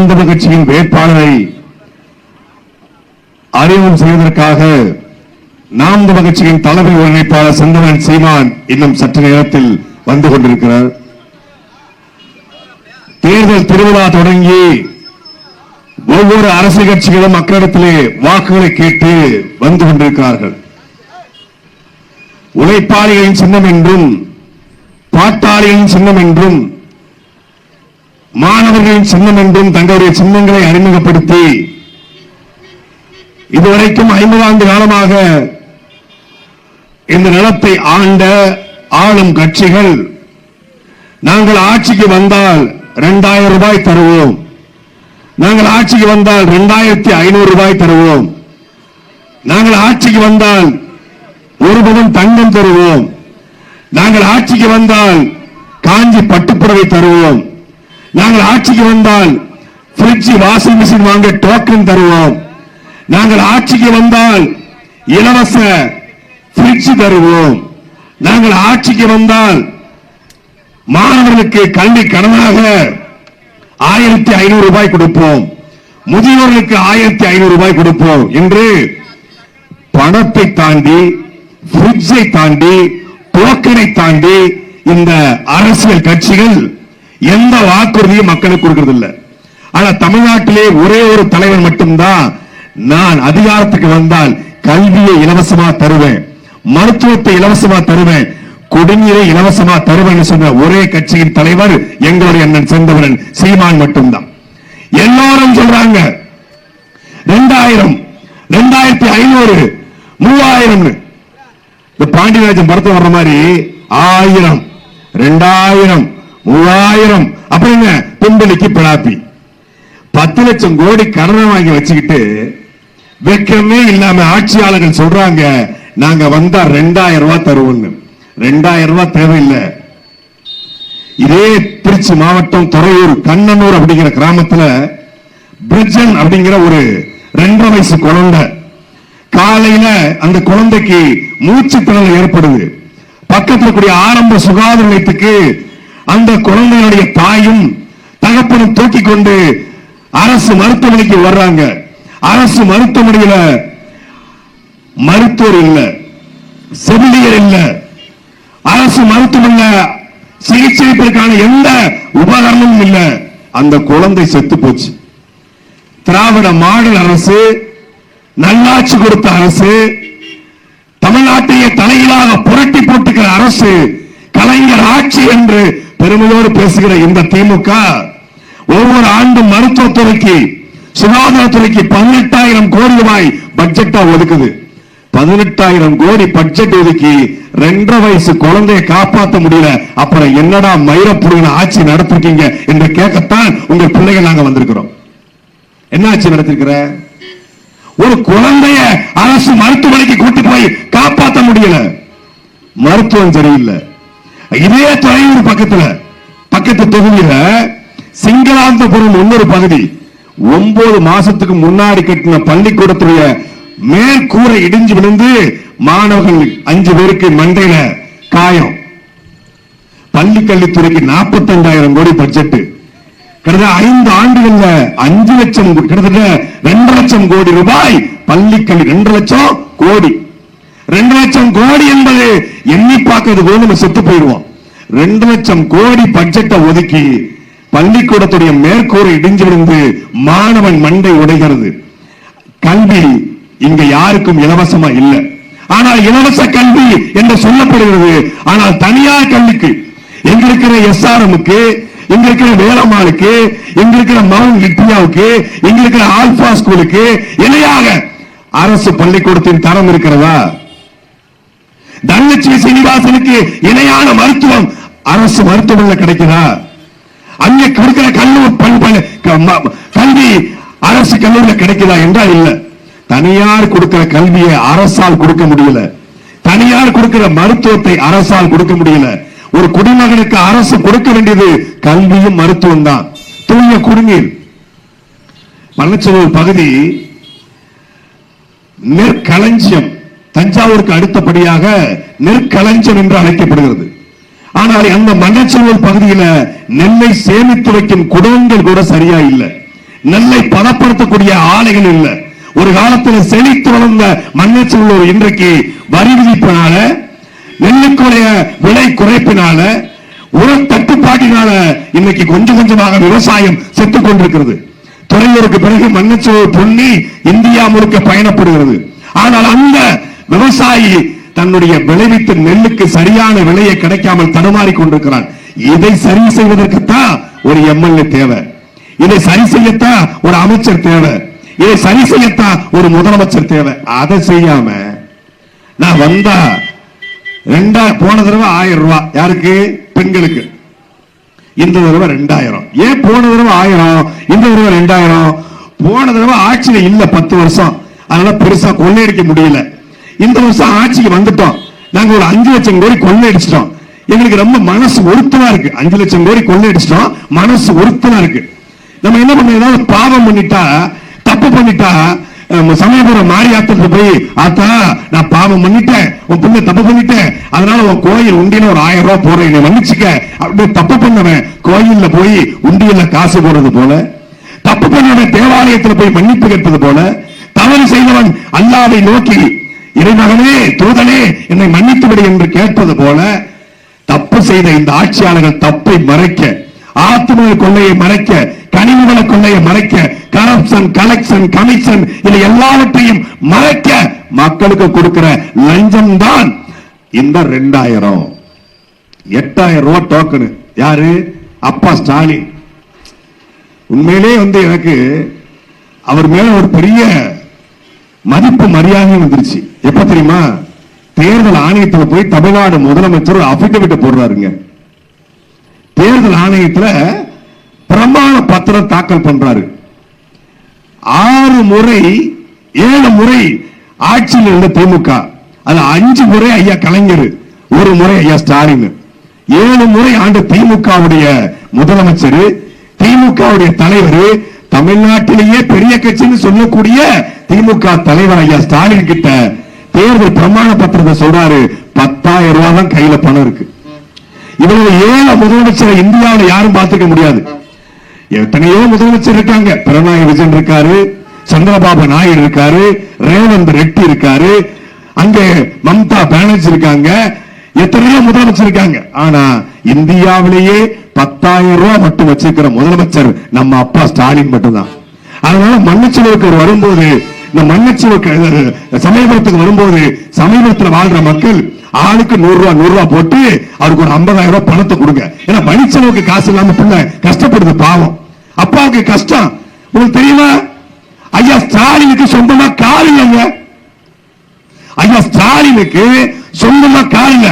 நாம் தமிழர் கட்சியின் வேட்பாளரை அறிமுகம் செய்வதற்காக நாம் தமிழர் கட்சியின் தலைமை ஒருங்கிணைப்பாளர் செந்தமன் சீமான் இன்னும் சற்று நேரத்தில் வந்து கொண்டிருக்கிறார். தேர்தல் திருவிழா தொடங்கி ஒவ்வொரு அரசியல் கட்சிகளும் மக்களிடத்திலே வாக்குகளை கேட்டு வந்து கொண்டிருக்கிறார்கள். உழைப்பாளிகளின் சின்னம் என்றும் பாட்டாளிகளின் சின்னம் என்றும் மாணவர்களின் சின்னம் என்றும் தங்களுடைய சின்னங்களை அறிமுகப்படுத்தி இதுவரைக்கும் 50 ஆண்டு காலமாக இந்த நிலத்தை ஆண்ட ஆளும் கட்சிகள் நாங்கள் ஆட்சிக்கு வந்தால் 2000 ரூபாய் தருவோம், நாங்கள் ஆட்சிக்கு வந்தால் 2500 ரூபாய் தருவோம், நாங்கள் ஆட்சிக்கு வந்தால் ஒருபதும் தங்கம் தருவோம், நாங்கள் ஆட்சிக்கு வந்தால் காஞ்சி பட்டுப்புடவை தருவோம், நாங்கள் ஆட்சிக்கு வந்தால் பிரிட்ஜ் வாஷிங் மிஷின் வாங்க டோக்கன் தருவோம், நாங்கள் ஆட்சிக்கு வந்தால் இலவச பிரிட்ஜ் தருவோம், நாங்கள் ஆட்சிக்கு வந்தால் மாணவர்களுக்கு கல்வி கடனாக 1500 ரூபாய் கொடுப்போம், முதியோர்களுக்கு 1500 ரூபாய் கொடுப்போம் என்று பணத்தை தாண்டி பிரிட்ஜை தாண்டி டோக்கனை தாண்டி இந்த அரசியல் கட்சிகள் எந்த வாக்குறுதியும் மக்களுக்கு கொடுக்கிறது இல்லை. ஆனா தமிழ்நாட்டிலே ஒரே ஒரு தலைவர் மட்டும்தான் நான் அதிகாரத்துக்கு வந்தால் கல்வியை இலவசமா தருவேன், மருத்துவத்தை இலவசமா தருவேன், குடிநீரை இலவசமா தருவேன் சொன்ன ஒரே கட்சியின் தலைவர் எங்களுடைய அண்ணன் செந்தமன் சீமான் மட்டும்தான். எல்லாரும் சொல்றாங்க 2000, 2500, 3000. இந்த பாண்டியராஜன் படத்தை வர்ற மாதிரி 1000, 2000, 3000 அப்படிங்க தும்பலிக்கு பிளாப்பி 10 லட்சம் கோடி கடனை வாங்கி வச்சுக்கிட்டு வெக்கமே இல்லாம ஆட்சியாளர்கள் சொல்றாங்க நாங்க வந்தா 2000 ரூபாய் தருவோம். 2000 ரூபாய் தேவையில்லை. இதே திருச்சி மாவட்டம் துறையூர் கண்ணனூர் அப்படிங்கிற கிராமத்துல பிரிட்ஜன் அப்படிங்கிற ஒரு 2.5 வயசு குழந்தை காலையில அந்த குழந்தைக்கு மூச்சு திணறல் ஏற்படுது. பக்கத்தில் கூடிய ஆரம்ப சுகாதார நிலையத்துக்கு அந்த குழந்தையுடைய தாயும் தகப்பனும் தூக்கி கொண்டு அரசு மருத்துவமனைக்கு வர்றாங்க. அரசு மருத்துவமனையில மருத்துவர் இல்ல, செவிலியர் இல்ல, அரசு மருத்துவமனையில் சிகிச்சைக்கான எந்த உபகரணமும் இல்ல. அந்த குழந்தை செத்து போச்சு. திராவிட மாடல் அரசு, நல்லாட்சி கொடுத்த அரசு, தமிழ்நாட்டையே தலையிலாக புரட்டி போட்டுக்கிற அரசு, கலைஞர் ஆட்சி என்று பெருமையோடு பேசுகிற இந்த திமுக ஒவ்வொரு ஆண்டும் மருத்துவத்துறைக்கு சுகாதாரத்துறைக்கு 18,000 கோடி ரூபாய் பட்ஜெட்டா ஒதுக்குது. 18,000 கோடி பட்ஜெட் ஒதுக்கி 2.5 வயசு குழந்தையை காப்பாற்ற முடியல. அப்புறம் என்னடா மயிரப்புடின ஆட்சி நடத்திருக்கீங்க என்று கேட்கத்தான் உங்க பிள்ளைகள் நாங்க வந்திருக்கிறோம். என்ன ஆட்சி நடத்திருக்கிற? ஒரு குழந்தைய அரசு மருத்துவமனைக்கு கூட்டி போய் காப்பாற்ற முடியல. மருத்துவம் சரியில்லை. இதே துறையூர் பக்கத்து தொகுதியில சிங்களாந்தபுரம் இன்னொரு பகுதி 9 மாசத்துக்கு முன்னாடி கட்டின பள்ளிக்கூடத்துடைய மேற்கூரை இடிஞ்சு விழுந்து மாணவர்கள் 5 பேருக்கு மண்டையில காயம். பள்ளி கல்வித்துறைக்கு 45,000 கோடி பட்ஜெட். கடந்த 5 ஆண்டுகள்ல 5 லட்சம் கிட்டத்தட்ட 2 லட்சம் கோடி ரூபாய் பள்ளிக்கல்வி. 2 லட்சம் கோடி 2 லட்சம் கோடி என்பது எண்ணி பார்க்கிறது போது நம்ம செத்து போயிடுவோம். 2 லட்சம் கோடி பட்ஜெட்டை ஒதுக்கி பள்ளிக்கூடத்துடைய மேற்கூரை இடிஞ்சு விழுந்து மாணவன் மண்டை உடைகிறது. கல்வி இங்க யாருக்கும் இலவசமா இல்லை. ஆனால் இலவச கல்வி என்று சொல்லப்படுகிறது. ஆனால் தனியார் கல்விக்கு எங்க இருக்கிற SRMக்கு, இங்க இருக்கிற வேலம்மாளுக்கு, இங்க இருக்கிற மவுண்ட் விக்டோரியாவுக்கு, இங்க இருக்கிற ஆல்பா ஸ்கூலுக்கு இணையாக அரசு பள்ளிக்கூடத்தின் தரம் இருக்கிறதா? தனலட்சுமி சீனிவாசனுக்கு இணையான மருத்துவம் அரசு மருத்துவமனையில் கிடைக்கிறதா? அங்கே கொடுக்கிற கல்வி அரசு கல்லூரியில் கிடைக்குதா என்றால் இல்ல. தனியார் கொடுக்கிற கல்வியை அரசால் கொடுக்க முடியல. தனியார் கொடுக்கிற மருத்துவத்தை அரசால் கொடுக்க முடியல. ஒரு குடிமகனுக்கு அரசு கொடுக்க வேண்டியது கல்வியும் மருத்துவம் தான். தூய குடிநீர். பழச்சலூர் பகுதி நெற்களஞ்சியம், தஞ்சாவூருக்கு அடுத்தபடியாக நெற்களஞ்சியம் என்று அழைக்கப்படுகிறது. ஆனால் அந்த மண்ணச்சலூர் பகுதியில் நெல்லை சேமித்து வைக்கும் குடோன்கள் கூட சரியா இல்லை. நெல்லை பதப்படுத்தக்கூடிய ஆலைகள் இல்ல. ஒரு காலத்தில் செழித்து வளர்ந்த மண்ணச்சூழல் இன்றைக்கு வரி விதிப்பினால, நெல்லுக்குடைய விலை குறைப்பினால, உர தட்டுப்பாட்டினால இன்னைக்கு கொஞ்சம் கொஞ்சமாக விவசாயம் செத்துக் கொண்டிருக்கிறது. துறையூருக்கு பிறகு மண்ணச்சூழல் பொன்னி இந்தியா முழுக்க பயணப்படுகிறது. ஆனால் அந்த விவசாயி தன்னுடைய விளைவித்த நெல்லுக்கு சரியான விலையை கிடைக்காமல் தடுமாறி கொண்டிருக்கிறான். இதை சரி செய்வதற்குத்தான் ஒரு எம்எல்ஏ தேவை, இதை சரி செய்யத்தான் ஒரு அமைச்சர் தேவை, இதை சரி செய்யத்தான் ஒரு முதலமைச்சர் தேவை. அதை செய்யாம நான் வந்தா போன தடவை 1000 ரூபாய் யாருக்கு? பெண்களுக்கு. இந்த தடவை 2000. ஏன் போன தடவை 1000 இந்த தடவை 2000? போன தடவை ஆட்சியில இல்ல 10 வருஷம், அதனால பெருசா கொள்ளையடிக்க முடியல. இந்த வருஷம் ஆட்சிக்கு வந்துட்டோம், நாங்க ஒரு 5 லட்சம் கோடி கொள்ளையடிச்சிட்டோம். எங்களுக்கு ரொம்ப மனசு ஒருத்தனா இருக்கு. 5 லட்சம் கோடி கொள்ளையடிச்சிட்டோம், மனசு ஒருத்தனா இருக்கு. நம்ம என்ன பண்ண, ஏதாவது பாவம் பண்ணிட்டா, தப்பு பண்ணிட்டா, சமயபுரம் மாரியாத்துக்கு போய், ஆத்தா நான் பாவம் பண்ணிட்டேன், உன் பிள்ளை தப்பு பண்ணிட்டேன், அதனால உன் கோயில் உண்டியில ஒரு 1000 ரூபாய் போடுறேன், என்னை மன்னிச்சுக்க. அப்படி தப்பு பண்ணவன் கோயில்ல போய் உண்டியில காசு போடுறது போல, தப்பு பண்ணவன் தேவாலயத்தில் போய் மன்னிப்பு கேட்பது போல, தவறு செய்தவன் அல்லாஹ்வை நோக்கி இறைமகனே தூதனே என்னை மன்னித்து விடு என்று கேட்பது போல, தப்பு செய்த இந்த ஆட்சியாளர்கள் தப்பை மறைக்க, ஆத்ம கொள்ளையை மறைக்க, கனிமவள கொள்ளையை மறைக்க, கரப்ஷன், கலெக்ஷன், கமிஷன் இது எல்லாவற்றையும் மறைக்க மக்களுக்கு கொடுக்கிற லஞ்சம் தான் இந்த 2000. 8000 ரூபாய் டோக்கன். யாரு? அப்பா ஸ்டாலின். உண்மையிலே எனக்கு அவர் மேல ஒரு பெரிய மதிப்பு மரியாதை வந்துருச்சு. எப்ப தெரியுமா? தேர்தல் ஆணையத்தில் போய் தமிழ்நாடு முதலமைச்சர் அபிடவிட் போடுறாருங்க. தேர்தல் ஆணையத்தில் பிரமாண பத்திரம் தாக்கல் பண்றாரு. 6 முறை 7 முறை ஆட்சியில் இருந்த திமுக, அது 5 முறை ஐயா கலைஞர், 1 முறை ஐயா ஸ்டாலின், 7 முறை ஆண்டு திமுகவுடைய முதலமைச்சர், திமுகவுடைய தலைவர், தமிழ்நாட்டிலேயே பெரிய கட்சின்னு சொல்லக்கூடிய திமுக தலைவர் ஐயா ஸ்டாலின் கிட்ட தேர்தல் பிரமாண பத்திரத்தை சொல்றாரு, 10,000 ரூபாய் தான் கையில பணம் இருக்கு. இவ்வளவு 7 முதலமைச்சரை இந்தியாவில் யாரும் பார்த்துக்க முடியாது. எத்தனையோ முதலமைச்சர் இருக்காங்க. பினராயி விஜயன் இருக்காரு, சந்திரபாபு நாயுடு இருக்காரு, ரேவந்த் ரெட்டி இருக்காரு, அங்கே மம்தா பானர்ஜி இருக்காங்க, எத்தனையோ முதலமைச்சர் இருக்காங்க. ஆனா இந்தியாவிலேயே 10,000 ரூபாய் மட்டும் வச்சிருக்கிற முதலமைச்சர் நம்ம அப்பா ஸ்டாலின் மட்டும்தான். அதனால மண்ணச்சலவுக்கு வரும்போது, இந்த மண்ணச்சலவுக்கு சமயபுரத்துக்கு வரும்போது, சமயபுரத்தில் வாழ்ற மக்கள் ஆளுக்கு 100 ரூபாய் போட்டு அவருக்கு ஒரு 50,000 ரூபாய் பணத்தை கொடுங்க. ஏன்னா மணிச்சலவுக்கு காசு இல்லாம பிள்ளை கஷ்டப்படுது, பாவம். அப்பாவுக்கு கஷ்டம். உங்களுக்கு தெரியுமா? ஐயா ஸ்டாலினுக்கு சொந்தமா கார் இல்லைங்க. ஐயா ஸ்டாலினுக்கு சொந்தமா கார் இல்ல.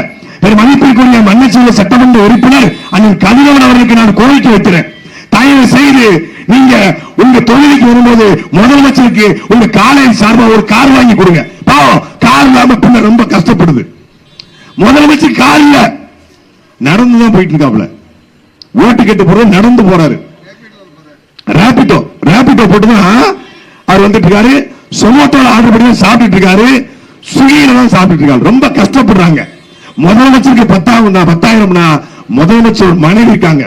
மதிப்பிற்குரிய மன்னச்சேரி சட்டமன்ற உறுப்பினர் அண்ணன் கதிரவன் அவர்களுக்கு நான் கோரிக்கை வைக்கிறேன். தயவு செய்து நீங்க உங்க தொழிலுக்கு வரும்போது முதலமைச்சருக்கு உங்க காலேஜ் சார்பா ஒரு கார் வாங்கி கொடுங்க. பாவம், கார் இல்லாம பிள்ளை ரொம்ப கஷ்டப்படுது. முதலமைச்சர் கார் இல்ல, நடந்துதான் போயிட்டு இருக்காப்ல. ஓட்டு கேட்டு போறது நடந்து போறாரு. ரேபிடோ போட்டுதான் அவர் வந்துட்டு இருக்காரு. சொமோட்டோல ஆர்டர் பண்ணி சாப்பிட்டு இருக்காரு, ஸ்விக்கில தான் சாப்பிட்டு இருக்காரு. ரொம்ப கஷ்டப்படுறாங்க. முதலமைச்சருக்கு 10,000 முதலமைச்சர் மனைவி இருக்காங்க.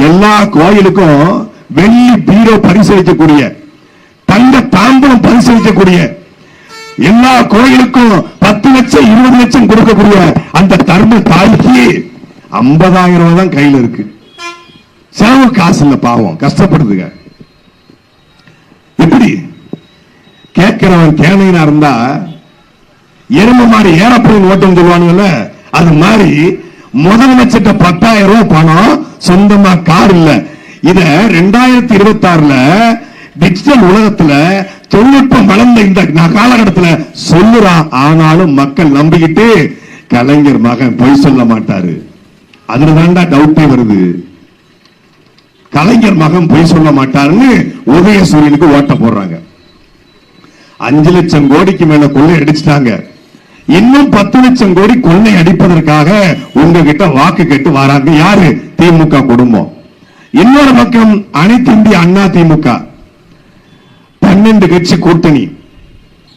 எல்லா கோயிலுக்கும் வெள்ளி பீரோ பரிசளிக்கக்கூடிய, தங்க தாம்பலம் பரிசளிக்கக்கூடிய, எல்லா கோயிலுக்கும் 10 லட்சம் 20 லட்சம் கொடுக்கக்கூடிய அந்த தர்ம தாய்க்கு 50,000 ரூபாய் தான் கையில் இருக்கு. செலவு காசு இல்ல, பாவம், கஷ்டப்படுதுங்க. எப்படி கேட்கிறவன் கேனையா இருந்தா எரும மாதிரி ஏறப்போய் ஓட்டம் சொல்லுவானுங்கல்ல, அது மாதிரி முதலமைச்சர்கிட்ட 10,000 ரூபாய் பணம், சொந்தமா கார் இல்ல. இத 2026 டிஜிட்டல் உலகத்துல தொழில்நுட்பம் வளர்ந்த இந்த காலகட்டத்தில் சொல்லுறான். ஆனாலும் மக்கள் நம்பிக்கிட்டு கலைஞர் மகன் பொய் சொல்ல மாட்டாரு. அதுலதான்டா டவுட்டே வருது. கலைஞர் மகன் பொய் சொல்ல மாட்டாருன்னு உதயசூரியனுக்கு ஓட்ட போடுறாங்க. 5 லட்சம் கோடிக்கு மேல கொள்ளை அடிச்சுட்டாங்க. இன்னும் 10 லட்சம் கோடி கொள்ளை அடிப்பதற்காக உங்ககிட்ட வாக்கு கேட்டு வராங்க. யாரு? திமுக குடும்பம். இன்னொரு பக்கம் அனைத்து இந்திய அண்ணா திமுக 12 கட்சி கூட்டணி,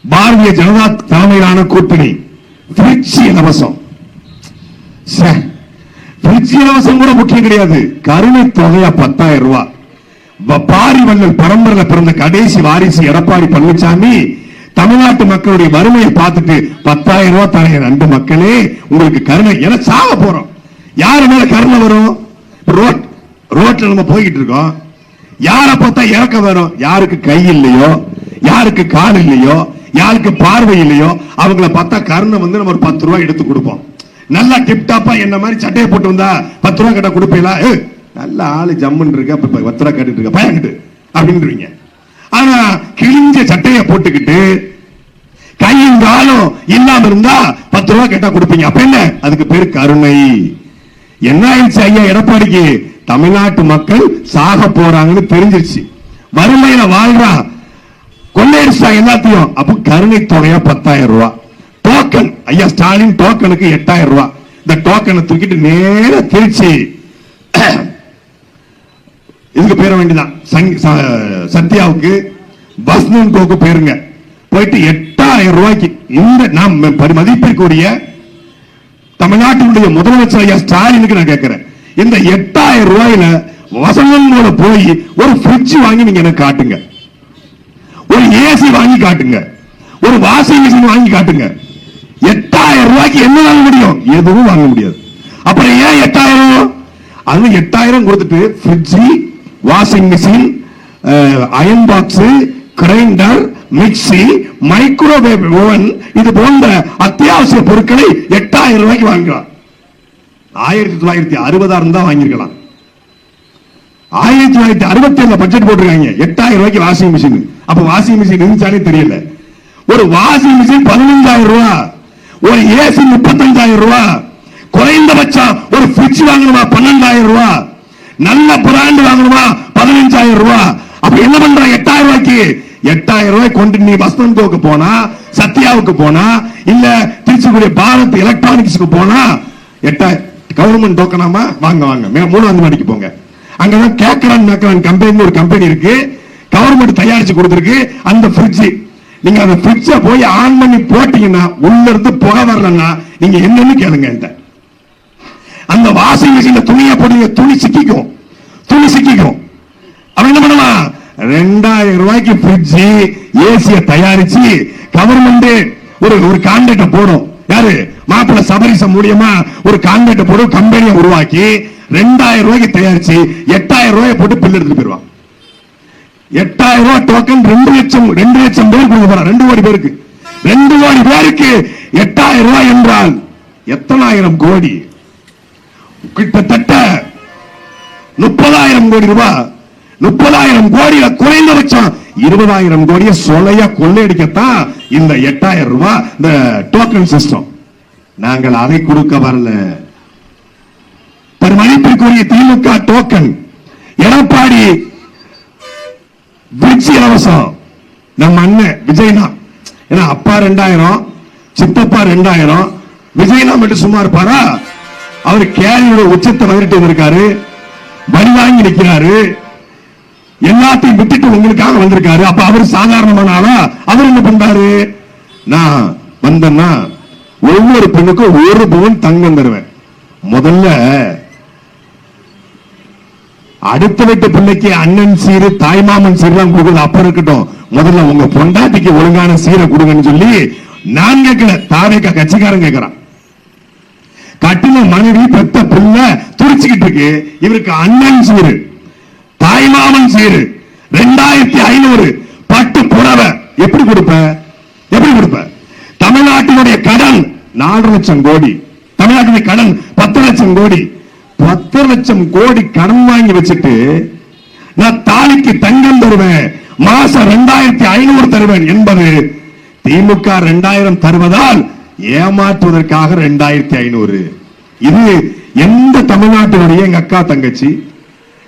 பாரதிய ஜனதா தலைமையிலான கூட்டணி. பிரிட்ஜ் இலவசம், பிரிட்ஜ் இலவசம் கூட முக்கியம் கிடையாது. கருணை தொகையா 10,000 ரூபாய். பாரிவள்ளல் பரம்பரையில பிறந்த கடைசி வாரிசு எடப்பாடி பழனிசாமி தமிழ்நாட்டு மக்களுடைய வறுமையை பார்த்துட்டு 10,000 ரூபாய் தரேன் ரெண்டு மக்களே உங்களுக்கு கருணை என சாக போறோம். யாரு மேல கருணை வரும்? ரோட்ல நம்ம போய்கிட்டு இருக்கோம். யார பார்த்தா இறக்க வரும்? யாருக்கு கை இல்லையோ, யாருக்கு கால் இல்லையோ, யாருக்கு பார்வை இல்லையோ அவங்கள பார்த்தா கருணை வந்து நம்ம ஒரு 10 ரூபாய் எடுத்து கொடுப்போம். நல்லா டிப்டாப்பா என்ன மாதிரி சட்டையை போட்டு வந்தா 10 ரூபாய் கிட்ட கொடுப்பீங்களா? நல்ல ஆளு ஜம்முன்னு இருக்க 10 ரூபாய் கட்டிட்டு இருக்க பயங்கிட்டு அப்படின்றீங்க. ஆனா கிழிஞ்ச சட்டையை போட்டுக்கிட்டு கையும் காலும் இல்லாம இருந்தா 10 ரூபாய் கேட்டா கொடுப்பீங்க. அப்ப என்ன? அதுக்கு பேரு கருணை. என்ன ஆயிடுச்சு ஐயா எடப்பாடிக்கு? தமிழ்நாட்டு மக்கள் சாக போறாங்கன்னு தெரிஞ்சிருச்சு. வறுமையில வாழ்றான், கொள்ளையடிச்சா எல்லாத்தையும். அப்ப கருணை தொகையா 10,000 ரூபாய் டோக்கன். ஐயா ஸ்டாலின் டோக்கனுக்கு 8,000 ரூபாய். இந்த டோக்கனை தூக்கிட்டு நேர திருச்சி இதுக்கு பேர வேண்டியதான் சத்யாவுக்கு பஸ்னுக்கு பேருங்க. போயிட்டு 8,000 ரூபாய்க்கு இந்த நாம் மதிப்பிற்குரிய தமிழ்நாட்டினுடைய முதலமைச்சர் ஐயா ஸ்டாலினுக்கு நான் கேட்கிறேன், இந்த 8,000 ரூபாயில வசந்தங்களோட போய் ஒரு ஃப்ரிட்ஜ் வாங்கி நீங்க எனக்கு காட்டுங்க, ஒரு ஏசி வாங்கி காட்டுங்க, ஒரு வாஷிங் மிஷின் வாங்கி காட்டுங்க. 8,000 ரூபாய்க்கு என்ன வாங்க முடியும்? எதுவும் வாங்க முடியாது. அப்புறம் ஏன் 8,000? அது 8,000 கொடுத்துட்டு fridge, washing machine, iron box, grinder, mixie, microwave oven இது போன்ற அத்தியாவசிய பொருட்களை 8,000 ரூபாய்க்கு வாங்கலாம். 1960 தான் வாங்கிருக்கலாம். 1967 பட்ஜெட் போட்டிருக்காங்க 8,000 ரூபாய்க்கு வாஷிங் மிஷின். அப்ப வாஷிங் மிஷின் இருந்துச்சானே தெரியல. ஒரு வாஷிங் மிஷின் 15,000 ரூபாய், ஒரு ஏசி 35,000 ரூபாய், குறைந்தபட்சம் ஒரு ஃப்ரிட்ஜ் வாங்கணுமா 12,000 ரூபாய், நல்ல பிராண்ட் வாங்கணுமா 15,000 ரூபாய். அப்ப என்ன பண்ற? 8,000 ரூபாய்க்கு 8,000 ரூபாய் கொண்டு நீ வசந்தோக்கு போனா, சத்யாவுக்கு போனா, இல்ல திருச்சிக்குரிய பாரத் எலக்ட்ரானிக்ஸ்க்கு போனா 8,000 கவர்மெண்ட் டோக்கனாமா வாங்க வாங்க 3ஆம் மாடிக்கு போங்க. அங்கதான் கேக்கரான் கம்பெனி ஒரு கம்பெனி இருக்கு, கவர்மெண்ட் தயாரிச்சு கொடுத்திருக்கு அந்த ஃப்ரிட்ஜ். நீங்க அந்த ஃப்ரிட்ஜ போய் ஆன் பண்ணி போட்டீங்கன்னா உள்ள இருந்து புகை வரலன்னா நீங்க என்னன்னு கேளுங்க. அந்த வாஷிங் மிஷின்ல துணியை போடுங்க, துணி சிக்கிக்கும். அவன் என்ன பண்ணுவான்? 2,000 ரூபாய்க்கு ஃப்ரிட்ஜ், ஏசிய தயாரிச்சு கவர்மெண்ட் ஒரு கான்ட்ராக்ட் போடும். யாரு? மாப்பிள்ள சபரிசம் மூலியமா ஒரு கான்ட்ராக்ட் போடும், கம்பெனியை உருவாக்கி 2,000 ரூபாய்க்கு தயாரிச்சு 8,000 ரூபாய் போட்டு பில் எடுத்துட்டு போயிருவான். 8,000 ரூபாய் டோக்கன் 2 லட்சம் பேர் கொடுக்க போறான். 2 கோடி பேருக்கு 2 கோடி பேருக்கு 8,000 ரூபாய் என்றால் எத்தனாயிரம் கோடி? கிட்டத்தட்ட 30,000 கோடி ரூபாய். 30,000 கோடியில குறைந்தபட்சம் 20,000 கோடியை சொலையா கொள்ளையடிக்கத்தான் இந்த 8,000 ரூபாய் இந்த டோக்கன் சிஸ்டம். நாங்கள் அதை கொடுக்க வரல. மதிப்பிற்குரிய திமுக டோக்கன் எடப்பாடி பிரிட்ஜ் இலவசம். நம்ம அண்ணன் விஜய்னா ஏன்னா அப்பா 2,000, சித்தப்பா 2,000, விஜய்னா மட்டும் சும்மா இருப்பாரா? அவர் கேரியோட உச்சத்தை வந்துட்டு இருக்காரு, வரி வாங்கி நிற்கிறாரு, எல்லாத்தையும் விட்டுட்டு உங்களுக்காக வந்திருக்காரு. அப்ப அவர் சாதாரணமானாலா? அவர் என்ன பண்றாரு? நான் வந்தேன்னா ஒவ்வொரு பெண்ணுக்கும் 1 பவுன் தங்கம் தருவேன். முதல்ல அடுத்த வீட்டு பிள்ளைக்கு அண்ணன் சீரு, தாய்மாமன் சீரெல்லாம் கொடுக்குறது அப்ப இருக்கட்டும், முதல்ல உங்க பொண்டாட்டிக்கு ஒழுங்கான சீரை கொடுங்கன்னு சொல்லி நான் கேட்கல, தாவேக்கா கட்சிக்காரன் கேட்கிறான். கட்டின மனைவி பெத்த பிள்ளை துடிச்சுக்கிட்டு இருக்கு, இவருக்கு அண்ணன் சீரு, தாய்மாமன் சீரு 2,500 பட்டு புடவை எப்படி கொடுப்ப? தமிழ்நாட்டினுடைய கடன் 4 லட்சம் கோடி, தமிழ்நாட்டினுடைய கடன் 10 லட்சம் கோடி. 10 லட்சம் கோடி கடன் வாங்கி வச்சுட்டு நான் தாலிக்கு தங்கம் தருவேன், மாசம் 2,500 தருவேன் என்பது திமுக 2,000 தருவதால் ஏமாற்றுவதற்காக 2,500. இது எந்த தமிழ்நாட்டினுடைய எங்க அக்கா தங்கச்சி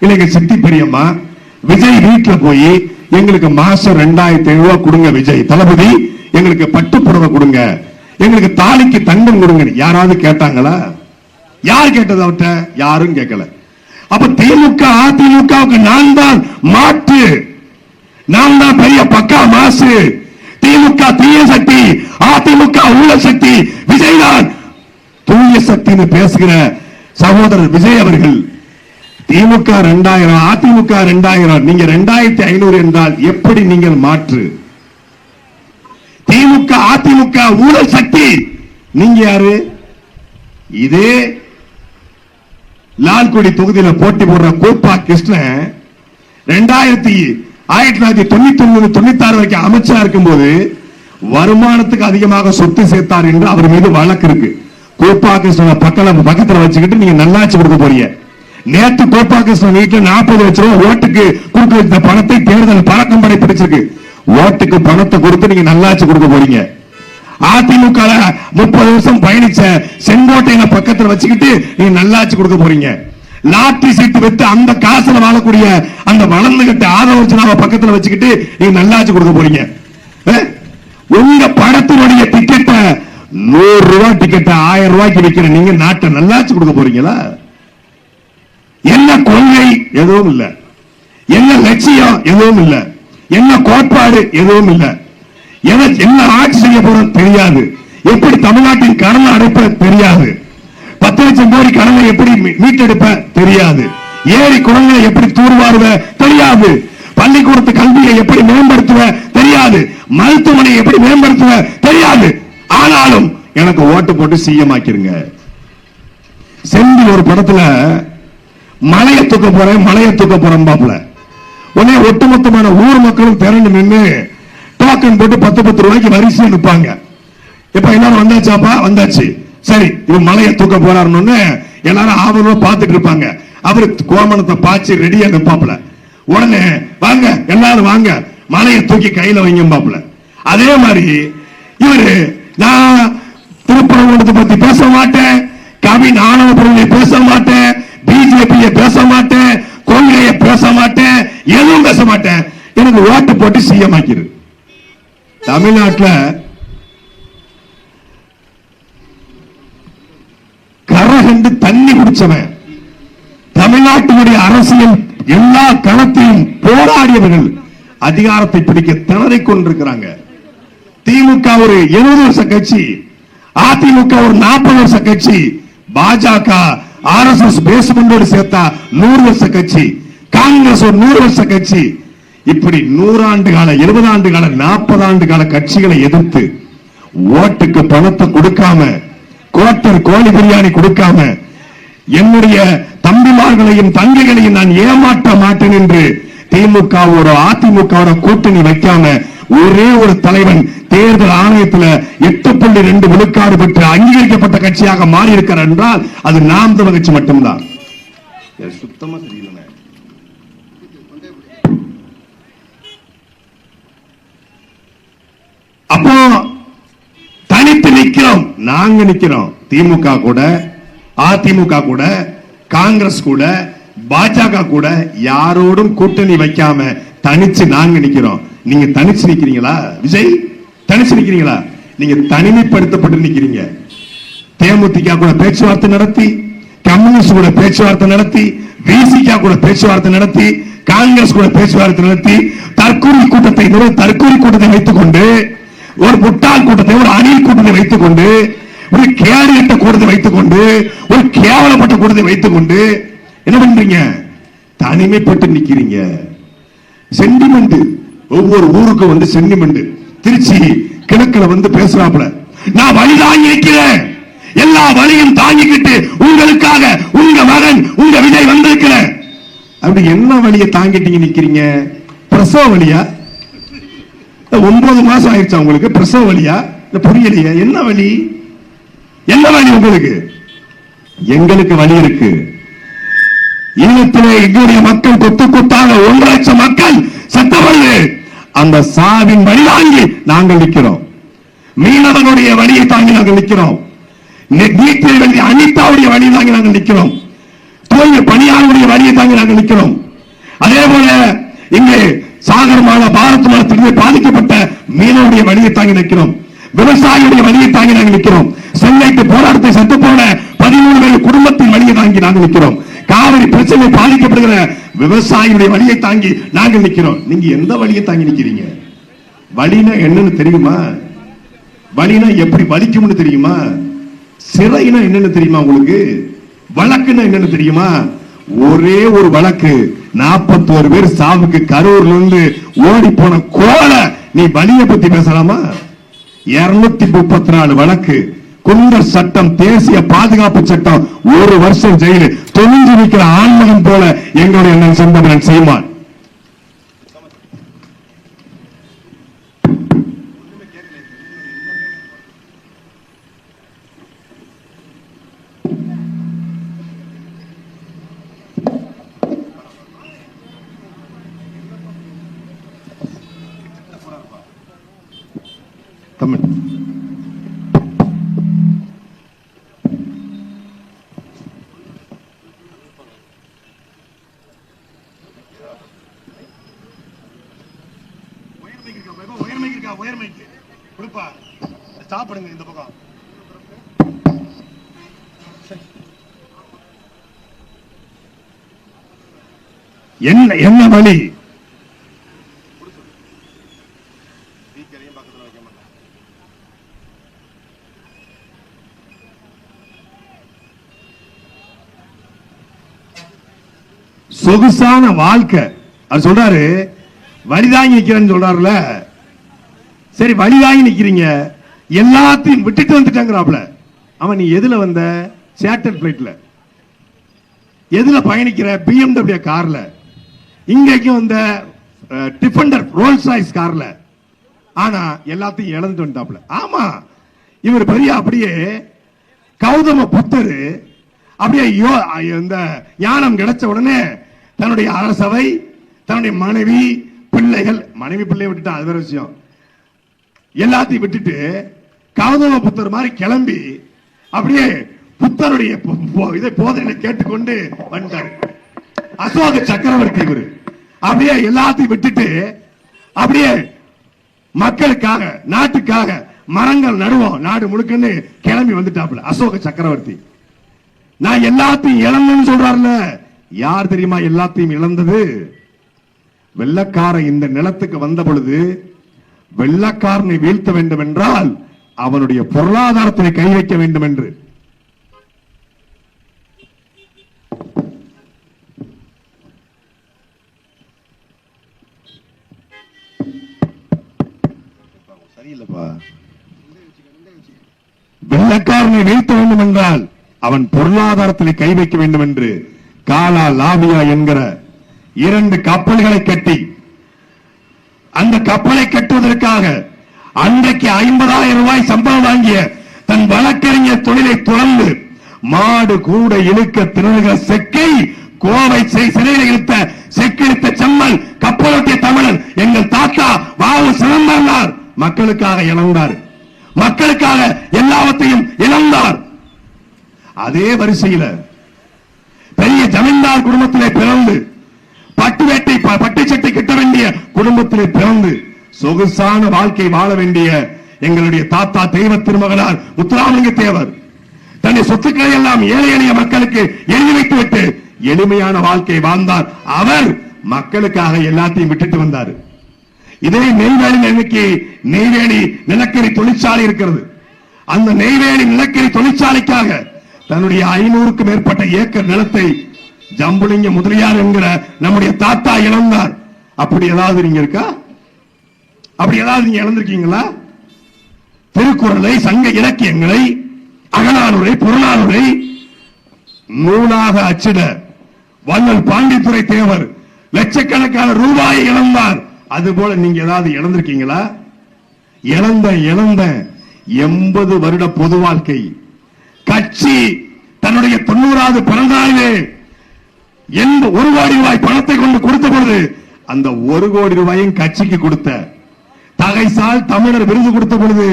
இல்ல எங்க சித்தி பெரியம்மா விஜய் வீட்டுல போய் எங்களுக்கு மாசம் 2,500 கொடுங்க, விஜய் தளபதி எங்களுக்கு பட்டு புடவை கொடுங்க, எங்களுக்கு தாலிக்கு தங்கம் கொடுங்க யாராவது கேட்டாங்களா? யார் கேட்டது? அவர்கிட்ட யாரும் கேட்கல. அப்ப திமுக அதிமுகவுக்கு நான் தான் மாற்று, நான் தான் பெரிய பக்கா மாசு. திமுக தீய சக்தி, அதிமுக உள்ள சக்தி, விஜய் தான் தூய சக்தின்னு பேசுகிற சகோதரர் விஜய் அவர்கள் திமுக 2000, அதிமுக 2000, நீங்க 2500 என்றால் எப்படி நீங்கள் மாற்று? திமுக அதிமுக ஊழல் சக்தி, நீங்க யாரு? இதே லால்குடி தொகுதியில் போட்டி போடுற கோப்பா கிருஷ்ணன் 1999-96 வரைக்கும் அமைச்சரா இருக்கும்போது வருமானத்துக்கு அதிகமாக சொத்து சேர்த்தார் என்று அவர் மீது வழக்கு இருக்கு. கோப்பா கிருஷ்ணன் பக்கத்துல வச்சுக்கிட்டு நீங்க நல்லாட்சி கொடுக்க போறீங்க. நேற்று கோப்பா கிருஷ்ணன் வீட்டுல 40 லட்சம் ரூபாய் ஓட்டுக்கு கொடுக்க வைத்த பணத்தை தேர்தல் பழக்கம் படை பிடிச்சிருக்கு. ஓட்டுக்கு பணத்தை கொடுத்து நீங்க நல்லாட்சி கொடுக்க போறீங்க. அதிமுக 30 வருஷம் பயணிச்ச செங்கோட்டையில பக்கத்துல வச்சுக்கிட்டு நீங்க நல்லாட்சி கொடுக்க போறீங்க. லாட்டரி சீட்டு வித்து அந்த காசுல வாழக்கூடிய அந்த வளர்ந்துகிட்ட ஆதரவு பக்கத்துல வச்சுக்கிட்டு நீங்க நல்லாட்சி கொடுக்க போறீங்க. உங்க படத்தினுடைய டிக்கெட்டை 100 ரூபாய் டிக்கெட்டை 1000 ரூபாய்க்கு விற்கிற நீங்க நாட்டை நல்லாட்சி கொடுக்க போறீங்களா? என்ன கொள்கை? எதுவும் இல்ல. என்ன லட்சியம்? எதுவும் இல்ல. என்ன கோட்பாடு? எதுவும் இல்ல. என்ன ஆட்சி செய்ய போறது தெரியாது. எப்படி தமிழ்நாட்டின் கடனை அடைப்ப தெரியாது. 10 லட்சம் கோடி கடனை எப்படி மீட்டெடுப்ப தெரியாது. ஏரி குளங்களை எப்படி தூர்வாருவ தெரியாது. பள்ளிக்கூடத்து கல்வியை எப்படி மேம்படுத்துவ தெரியாது. மருத்துவமனை எப்படி மேம்படுத்துவ தெரியாது. ஆனாலும் எனக்கு ஓட்டு போட்டு சிஎம் ஆக்கிருங்க. செந்தில் ஒரு படத்துல மலையை தூக்க போறேன் பாப்புல உடனே ஒட்டுமொத்தமான ஊர் மக்களும் திரண்டு நின்று டோக்கன் போட்டு 10 ரூபாய்க்கு வரிசையில் நிற்பாங்க. இப்ப எல்லாரும் வந்தாச்சாப்பா? வந்தாச்சு. சரி, இவன் மலையை தூக்க போறாருன்னு எல்லாரும் ஆவலமா பார்த்துட்டு இருப்பாங்க. அவரு கோமணத்தை பாய்ச்சி ரெடியா நிற்பாப்புல. உடனே வாங்க எல்லாரும் வாங்க, மலையை தூக்கி கையில வைங்க பாப்புல. அதே மாதிரி இவரு நான் திருப்பரங்குன்றத்தை பத்தி பேச மாட்டேன், கவின் ஆணவ பொருளை பேச மாட்டேன், பிஜேபியை பேச மாட்டேன், கொள்கையை பேச மாட்டேன், எதுவும் பேச மாட்டேன், எனக்கு ஓட்டு போட்டு சிஎம் ஆக்கிரு. தமிழ்நாட்டில் கரகண்டு தண்ணி குடிச்சவன், தமிழ்நாட்டினுடைய அரசியல் எல்லா களத்தையும் போராடியவர்கள் அதிகாரத்தை பிடிக்க திணறிக் கொண்டிருக்கிறாங்க. திமுக ஒரு 70 வருஷ கட்சி, அதிமுக ஒரு 40 வருஷ கட்சி, பாஜக RSS பேஸ்மெண்டோடு சேர்த்தா 100 வருஷ கட்சி, காங்கிரஸ் ஒரு 100 வருஷ கட்சி. இப்படி 100 ஆண்டு கால, 70 ஆண்டு கால, 40 ஆண்டு கால கட்சிகளை எதிர்த்து ஓட்டுக்கு பணத்தை கொடுக்காம, கோட்டர் கோழி பிரியாணி கொடுக்காம, என்னுடைய தம்பிமார்களையும் தங்கைகளையும் நான் ஏமாற்ற மாட்டேன் என்று திமுகவோட அதிமுகவோட கூட்டணி வைக்காம ஒரே ஒரு தலைவன் தேர்தல் ஆணையத்தில் 8.2 விழுக்காடு பெற்று அங்கீகரிக்கப்பட்ட கட்சியாக மாறி இருக்கிறார் என்றால் அது நாம் தமிழர் கட்சி மட்டும்தான். சுத்தமா தெரியல. அப்போ தனித்து நிக்கிறோம், நாங்க நிக்கிறோம். திமுக கூட, அதிமுக கூட, காங்கிரஸ் கூட, பாஜக கூட யாரோடும் கூட்டணி வைக்காம தனிச்சு நாங்க நிக்கிறோம். நீங்க தனிச்சு நிக்கிறீங்களா? விஜய் தனிச்சு நிக்கிறீங்களா? நீங்க தனிமைப்படுத்தப்பட்டு நிக்கிறீங்க. தேமுதிக கூட பேச்சுவார்த்தை நடத்தி, கம்யூனிஸ்ட் கூட பேச்சுவார்த்தை நடத்தி, விசிக கூட பேச்சுவார்த்தை நடத்தி, காங்கிரஸ் கூட பேச்சுவார்த்தை நடத்தி, தற்கொலை கூட்டத்தை வைத்துக் கொண்டு, ஒரு முட்டாள் கூட்டத்தை, ஒரு அணில் கூட்டத்தை வைத்துக் கொண்டு, ஒரு கேடுகட்ட கூட்டத்தை வைத்துக் கொண்டு, ஒரு கேவலப்பட்ட கூட்டத்தை வைத்துக் கொண்டு என்ன பண்றீங்க? தனிமைப்பட்டு நிக்கிறீங்க. சென்டிமெண்ட், ஒவ்வொரு ஊருக்கு வந்து சென்டிமெண்ட். திருச்சி கிழக்குல வந்து பேசுறாப்புல, நான் வழி தாங்கி நிக்கிறேன், எல்லா வழியும் தாங்கிக்கிட்டு உங்களுக்காக உங்க மகன் உங்க விஜய் வந்திருக்கிறேன். அப்படி என்ன வழியை தாங்கிட்டீங்க நிக்கிறீங்க? பிரசவ வழியா? 9 மாசம் ஆயிடுச்சா உங்களுக்கு? பிரசவ வழியா? புரியலையா? என்ன வழி? என்ன வழி உங்களுக்கு? எங்களுக்கு வழி இருக்கு. ஈழத்திலே எங்களுடைய மக்கள் கொத்து கொத்தாக 1 லட்சம் மக்கள் செத்தவர்கள். அந்த சாவின் வழி தாங்கி நாங்கள் நிற்கிறோம். மீனவனுடைய வழியை தாங்கி நாங்கள் நிற்கிறோம். நீட்டில் அனிதாவுடைய வழி தாங்கி நாங்கள் நிற்கிறோம். தூய்மை பணியாளருடைய வழியை தாங்கி நாங்கள் நிற்கிறோம். அதே போல இங்கே சாகரமான பாரத் மாதத்திற்கு பாதிக்கப்பட்ட மீனவருடைய வழியை தாங்கி நிற்கிறோம். விவசாயியுடைய வழியை தாங்கி நாங்கள் நிற்கிறோம். சென்னைக்கு போராட்டத்தை செத்து போன 13 பேர் குடும்பத்தின் வழியை தாங்கி நாங்கள் நிற்கிறோம். காவிரி பிரச்சனை பாதிக்கப்படுகிற விவசாயியுடைய வழியை தாங்கி நாங்கள் நிற்கிறோம். நீங்க எந்த வழியை தாங்கி நிற்கிறீங்க? வழினா என்னன்னு தெரியுமா? வழினா எப்படி வலிக்கும்னு தெரியுமா? சிறைனா என்னன்னு தெரியுமா உங்களுக்கு? வழக்குன்னா என்னன்னு தெரியுமா? ஒரே ஒரு வழக்கு 41 பேர் சாவுக்கு கரூர்ல இருந்து ஓடி போன கோல நீ பலியை பத்தி பேசலாமா? 234 வழக்கு, குண்டர் சட்டம், தேசிய பாதுகாப்பு சட்டம், 1 வருஷம் ஜெயிலு, தொழிஞ்சு நிற்கிற ஆன்மகன் போல எங்களுடைய அண்ணன் செந்தமிழன் சீமான். தமிழ் உயர்மைக்கு கொடுப்பா, சாப்பிடுங்க இந்த பக்கம். என்ன வழி? சொகுசான வாழ்க்கை அவர் சொல்றாரு. வழிதாங்கி நிக்கிறேன்னு சொல்றாருல, சரி வழிதாங்கி நிக்கிறீங்க, எல்லாத்தையும் விட்டுட்டு வந்துட்டாங்கறாப்ல. அவன் நீ எதுல வந்த? சார்ட்டர் பிளைட்ல. எதுல பயணிக்கிற? BMW கார்ல. இங்கேக்கு வந்த டிஃபெண்டர் ரோல்ஸ் ராய்ஸ் கார்ல. ஆனா எல்லாத்தையும் இழந்துட்டு வந்துட்டாப்ல. ஆமா, இவர் பெரிய அப்படியே கௌதம புத்தர் அப்படியே இந்த ஞானம் கிடைச்ச உடனே தன்னுடைய அரசவை, தன்னுடைய மனைவி, பிள்ளைகள், மனைவி பிள்ளையை விட்டுட்டா அது வேற விஷயம், எல்லாத்தையும் விட்டுட்டு கௌதம புத்தர் மாதிரி கிளம்பி அப்படியே புத்தருடைய இதை போதனை கேட்டுக்கொண்டு வந்துட்டார். அசோக சக்கரவர்த்தி இவரு அப்படியே எல்லாத்தையும் விட்டுட்டு அப்படியே மக்களுக்காக, நாட்டுக்காக மரங்கள் நடுவோம் நாடு முழுக்கன்னு கிளம்பி வந்துட்டாப்ல அசோக சக்கரவர்த்தி. நான் எல்லாத்தையும் இழந்தேன்னு சொல்றாருல, யார் தெரியுமா எல்லாத்தையும் இழந்தது? வெள்ளக்காரன் இந்த நிலத்துக்கு வந்த பொழுது வெள்ளக்காரனை வீழ்த்த வேண்டும் என்றால் அவனுடைய பொருளாதாரத்தை கை வைக்க வேண்டும் என்று. சரியில்லப்பா. வெள்ளக்காரனை வீழ்த்த வேண்டும் என்றால் அவன் பொருளாதாரத்தில் கை வைக்க வேண்டும் என்று காலா லாவியா என்கிற 2 கப்பல்களை கட்டி, அந்த கப்பலை கட்டுவதற்காக அன்றைக்கு 50,000 ரூபாய் சம்பளம் வாங்கிய தன் வழக்கறிஞர் தொழிலை துறந்து மாடு கூட இழுக்க திணறுகிற செக்கை கோவை சிறையில் இழுத்த செக்கிழுத்த செம்மல் கப்பலோட்டிய தமிழன் எங்கள் தாத்தா வாவு சிதம்பரனார் மக்களுக்காக இழந்தார், மக்களுக்காக எல்லாவற்றையும் இழந்தார். அதே வரிசையில் பெரிய ஜமீன்தார் குடும்பத்திலே பிறந்து பட்டு சட்டை கட்ட வேண்டிய குடும்பத்திலே பிறந்து சொகுசான வாழ்க்கை வாழ வேண்டிய எங்களுடைய தாத்தா தெய்வ திருமகனார் முத்துராமலிங்க தேவர் தன்னுடைய சொத்துக்களை எல்லாம் ஏழை எளிய மக்களுக்கு எழுதி வைத்துவிட்டு எளிமையான வாழ்க்கை வாழ்ந்தார். அவர் மக்களுக்காக எல்லாத்தையும் விட்டுட்டு வந்தார். இதே நெய்வேலி இன்னைக்கு நெய்வேலி நிலக்கரி தொழிற்சாலை இருக்கிறது. அந்த நெய்வேலி நிலக்கரி தொழிற்சாலைக்காக தன்னுடைய 500க்கும் மேற்பட்ட ஏக்கர் நிலத்தை ஜம்புலிங்க முதலியார் என்கிற நம்முடைய தாத்தா இழந்தார். அப்படி ஏதாவது நீங்க இருக்கா? அப்படி ஏதாவது நீங்க இழந்திருக்கீங்களா? திருக்குறளை, சங்க இலக்கியங்களை, அகநானூரை, புறநானூரை நூலாக அச்சிட வள்ளல் பாண்டித்துரை தேவர் லட்சக்கணக்கான ரூபாயை இழந்தார். அதுபோல நீங்க ஏதாவது இழந்திருக்கீங்களா? இழந்த 80 வருட பொது வாழ்க்கை கட்சி தன்னுடைய 90வது பிறந்த நாளிலே 1 கோடி ரூபாய் பணத்தை கொண்டு கொடுத்த பொழுது அந்த 1 கோடி ரூபாயும் கட்சிக்கு கொடுத்த, தகைசால் தமிழர் விருது கொடுத்த பொழுது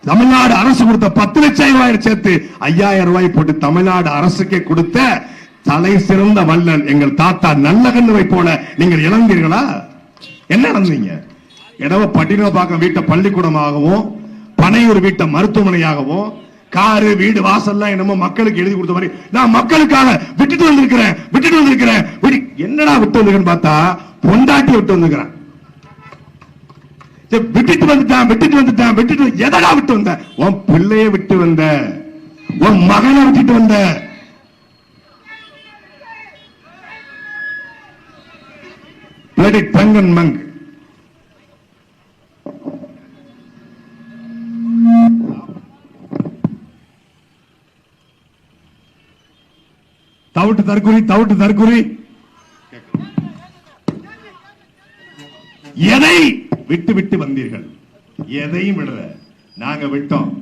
தமிழ்நாடு அரசு கொடுத்த 10 லட்சம் ரூபாய் சேர்த்து 5000 ரூபாய் போட்டு தமிழ்நாடு அரசுக்கே கொடுத்த தலை சிறந்த வள்ளல் எங்கள் தாத்தா நல்லகண்ணுவை போல நீங்கள் இழந்தீர்களா? என்ன இழந்தீங்க? இடவ பட்டினப்பாக்கம் வீட்டை பள்ளிக்கூடமாகவும் பனையூர் வீட்டை மருத்துவமனையாகவும் காரு வீடு வாசல்லாம் என்னமோ மக்களுக்கு எழுதி கொடுத்த மாதிரி நான் மக்களுக்காக விட்டுட்டு வந்திருக்கிறேன். என்னடா விட்டு வந்திருக்கேன்னு பார்த்தா பொண்டாட்டி விட்டு வந்திருக்கிறேன். விட்டுட்டு எதடா விட்டு வந்த? உன் பிள்ளைய விட்டு வந்த, உன் மகனை விட்டுட்டு வந்த. வெடி தங்கன் மங்க். தவிட்டு தற்குறி எதை விட்டு விட்டு வந்தீர்கள்? எதையும் விடல. நாங்க விட்டோம்.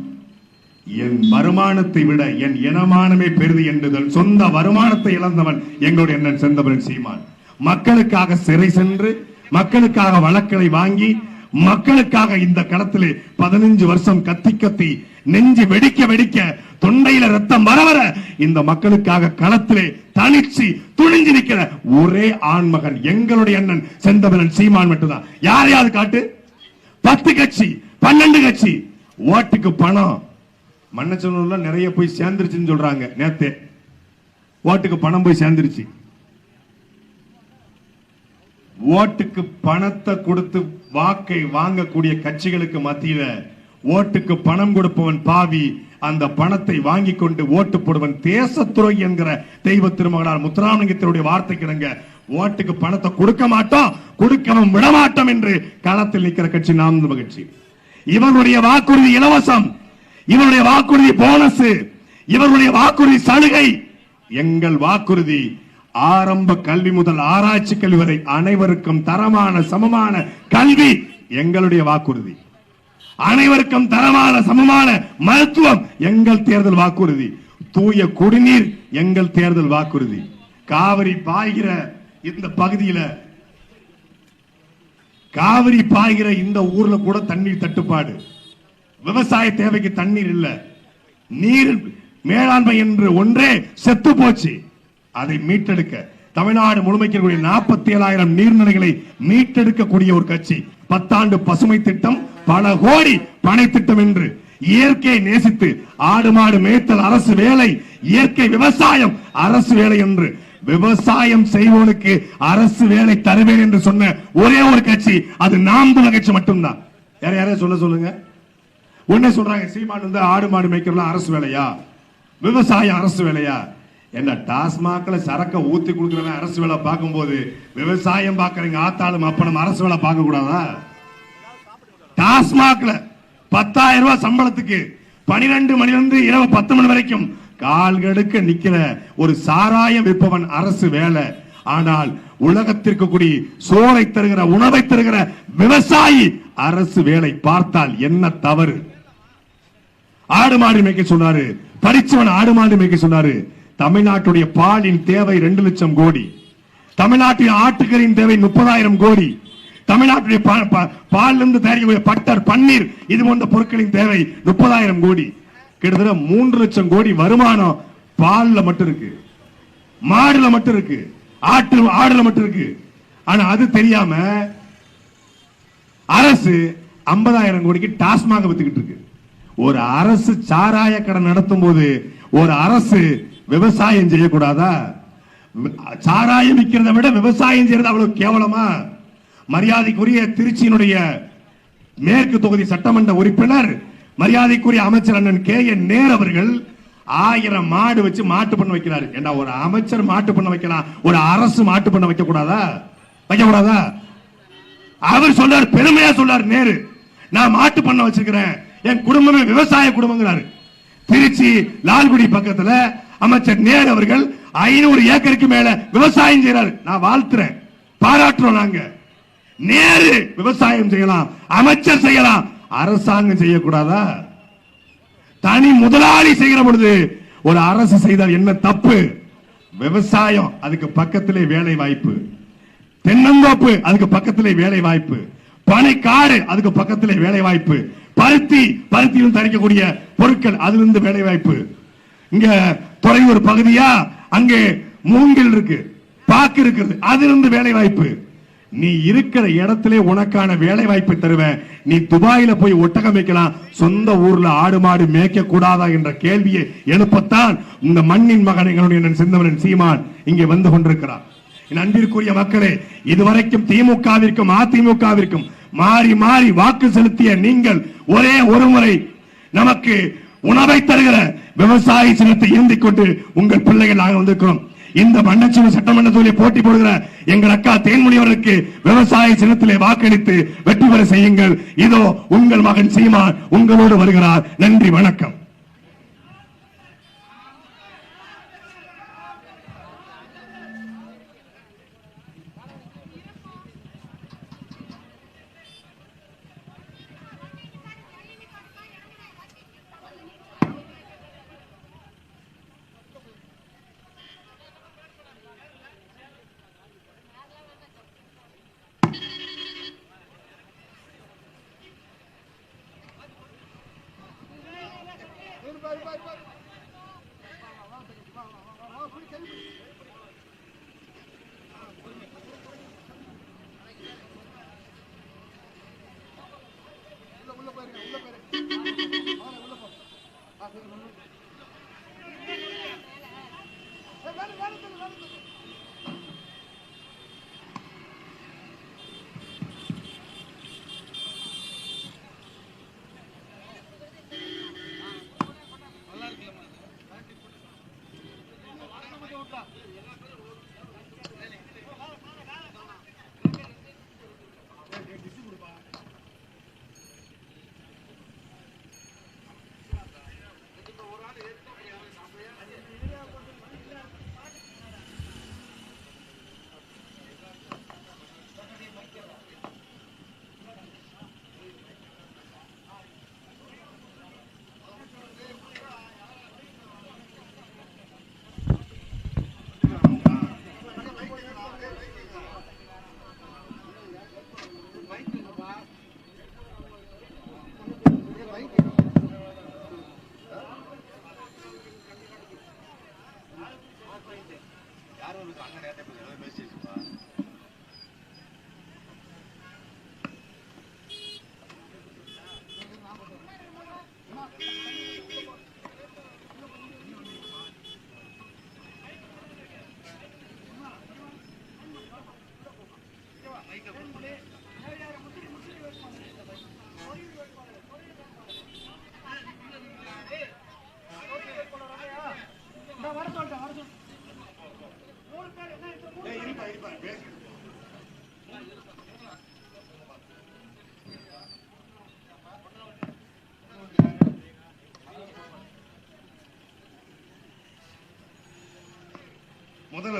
என் வருமானத்தை விட என் இனமானமே பெரிது என்று சொந்த வருமானத்தை இழந்தவன் எங்களுடைய அண்ணன் செந்தமிழன் சீமான். மக்களுக்காக சிறை சென்று மக்களுக்காக வழக்குகளை வாங்கி மக்களுக்காக இந்த களத்திலே 15 வருஷம் கத்தி கத்தி நெஞ்சு வெடிக்க வெடிக்க தொண்டையில ரத்தம் வர வர இந்த மக்களுக்காக களத்திலே தனிச்சு துணிஞ்சு நிற்கிற ஒரே ஆண்மகன் எங்களுடைய அண்ணன் செந்தமிழன் சீமான் மட்டும்தான். யாரையாவது காட்டு. 10 கட்சி 12 கட்சி ஓட்டுக்கு பணம் மன்னச்சனூர்ல நிறைய போய் சேர்ந்துருச்சுன்னு சொல்றாங்க. நேத்தே ஓட்டுக்கு பணம் போய் சேர்ந்துருச்சு. ஓட்டுக்கு பணத்தை கொடுத்து வாக்கை வாங்கக்கூடிய கட்சிகளுக்கு மத்தியில ஓட்டுக்கு பணம் கொடுப்பவன் பாவி, அந்த பணத்தை வாங்கி கொண்டு ஓட்டு போடுவன் தேசத்துறை என்கிற தெய்வ திருமகனார் முத்துராமலிங்கத்தினுடைய வார்த்தை கிடங்க ஓட்டுக்கு பணத்தை கொடுக்க மாட்டோம், கொடுக்கவும் விட மாட்டோம் என்று களத்தில் நிற்கிற கட்சி நாம் தமிழர் கட்சி. இவனுடைய வாக்குறுதி இலவசம், இவருடைய வாக்குறுதி போனஸ், இவருடைய வாக்குறுதி சலுகை. எங்கள் வாக்குறுதி ஆரம்ப கல்வி முதல் ஆராய்ச்சி கல்வி வரை அனைவருக்கும் தரமான சமமான கல்வி எங்களுடைய வாக்குறுதி. அனைவருக்கும் தரமான சமமான மருத்துவம் எங்கள் தேர்தல் வாக்குறுதி. தூய குடிநீர் எங்கள் தேர்தல் வாக்குறுதி. காவிரி பாய்கிற இந்த பகுதியில காவிரி பாய்கிற இந்த ஊர்ல கூட தண்ணீர் தட்டுப்பாடு, விவசாய தேவைக்கு தண்ணீர் இல்ல, நீர் மேலாண்மை என்று ஒன்றே செத்து போச்சு. அதை மீட்டெடுக்க தமிழ்நாடு முழுமைக்கு 47,000 நீர்நிலைகளை மீட்டெடுக்கக்கூடிய ஒரு கட்சி. 10 ஆண்டு பசுமை திட்டம், பல கோடி பனை திட்டம் என்று இயற்கையை நேசித்து ஆடு மாடு மேய்த்தல் அரசு வேலை, இயற்கை விவசாயம் அரசு வேலை என்று விவசாயம் செய்வோனுக்கு அரசு வேலை தருவேன் என்று சொன்ன ஒரே ஒரு கட்சி அது நாம் தமிழர் கட்சி மட்டும்தான். யாரையும் சொல்லுங்க. உடனே சொல்றாங்க சீமான் வந்து ஆடு மாடு மேய்க்கலாம் அரசு வேலையா, விவசாயம் அரசு வேலையா? என்ன டாஸ்மாக்ல சரக்க ஊத்தி கொடுக்கிறவன் அரசு வேலை பார்க்கும் போது விவசாயம் பார்க்கறீங்க ஆத்தாளும் அப்பனும் அரசு வேலை பார்க்க கூடாதா? டாஸ்மாக்ல 10,000 ரூபாய் சம்பளத்துக்கு 12 மணிலிருந்து இரவு 10 மணி வரைக்கும் கால்கடுக்க நிக்கிற ஒரு சாராயம் விற்பவன் அரசு வேலை. ஆனால் உலகத்திற்கு கூடி சோறை தருகிற உணவை தருகிற விவசாயி அரசு வேலை பார்த்தால் என்ன தவறு? ஆடு மாடு மேய்க்க சொன்னாரு, படிச்சவன் ஆடு மாடு மேய்க்க சொன்னாரு. தமிழ்நாட்டுடைய பாலின் தேவை 2 லட்சம் கோடி, தமிழ்நாட்டின் ஆட்டுக்கறியின் தேவை 30,000 கோடி, தமிழ்நாட்டுடைய பால் இருந்து தயாரிக்கக்கூடிய பட்டர் பன்னீர் இது போன்ற பொருட்களின் தேவை 30,000 கோடி. கிட்டத்தட்ட 3 லட்சம் கோடி வருமானம் பால்ல மட்டும் இருக்கு, மாடுல மட்டும் இருக்கு, ஆடுல மட்டும் இருக்கு. ஆனா அது தெரியாம அரசு 50,000 கோடிக்கு டாஸ்மாக வித்துக்கிட்டு இருக்கு. ஒரு அரசு சாராய கடை நடத்தும் போது ஒரு அரசு விவசாயம் செய்யக்கூடாதா? சாராயம் விற்கிறத விட விவசாயம் செய்யறது அவ்வளவு கேவலமா? மரியாதைக்குரிய திருச்சியினுடைய மேற்கு தொகுதி சட்டமன்ற உறுப்பினர் மரியாதைக்குரிய அமைச்சர் அண்ணன் KN நேரு அவர்கள் 1000 மாடு வச்சு மாட்டு பண்ண வைக்கிறாரு. ஏன்னா ஒரு அமைச்சர் மாட்டு பண்ண வைக்கலாம், ஒரு அரசு மாட்டு பண்ண வைக்க கூடாதா? அவர் சொல்றாரு, பெருமையா சொல்றாரு நேரு, நான் மாட்டு பண்ண வச்சிருக்கிறேன், என் குடும்பமே விவசாய குடும்பங்கிறாரு. திருச்சி லால்குடி பக்கத்துல அமைச்சர் நேரு அவர்கள் 500 ஏக்கருக்கு மேல விவசாயம் செய்யறாரு. நான் வாழ்த்துறேன், பாராட்டுறோம். நாங்க நேரு விவசாயம் செய்யலாம், அமைச்சர் செய்யலாம், அரசாங்கம் செய்யக்கூடாதா? தனி முதலாளி செய்கிற பொழுது ஒரு அரசு செய்தால் என்ன தப்பு? விவசாயம் அதுக்கு பக்கத்திலே வேலை வாய்ப்பு, தென்னந்தோப்பு அதுக்கு பக்கத்திலே வேலை வாய்ப்பு, பனைக்காடு அதுக்கு பக்கத்திலே வேலை வாய்ப்பு, பருத்தியில் தயாரிக்கக்கூடிய பொருட்கள் அதிலிருந்து வேலை வாய்ப்பு. இங்க துறையூர் பகுதியா அங்கே மூங்கில் இருக்கு, பாக்கு இருக்குது, அதிலிருந்து வேலை வாய்ப்பு. நீ இருக்கிற இடத்திலே உனக்கான வேலை வாய்ப்பை தருவேன். நீ துபாயில போய் ஒட்டகம் வைக்கலாம், சொந்த ஊர்ல ஆடு மாடு மேய்க்க கூடாதா என்ற கேள்வியை எழுப்பத்தான் இந்த மண்ணின் மகன் எங்களுடைய செந்தமிழன் சீமான் இங்கே வந்து கொண்டிருக்கிறார். என் அன்பிற்குரிய மக்களே, இதுவரைக்கும் திமுகவிற்கும் அதிமுகவிற்கும் மாறி மாறி வாக்கு செலுத்திய நீங்கள் ஒரே ஒரு முறை நமக்கு உணவை தருகிற விவசாய சின்னத்தை ஏந்திக் கொண்டு உங்கள் பிள்ளைகள் நாங்கள் வந்திருக்கிறோம். இந்த மண்ணச்சூர் சட்டமன்ற தொகுதியை போட்டி போடுகிற எங்கள் அக்கா தேன்மொழி அவர்களுக்கு விவசாய சின்னத்திலே வாக்களித்து வெற்றி பெற செய்யுங்கள். இதோ உங்கள் மகன் சீமான் உங்களோடு வருகிறார். நன்றி, வணக்கம்.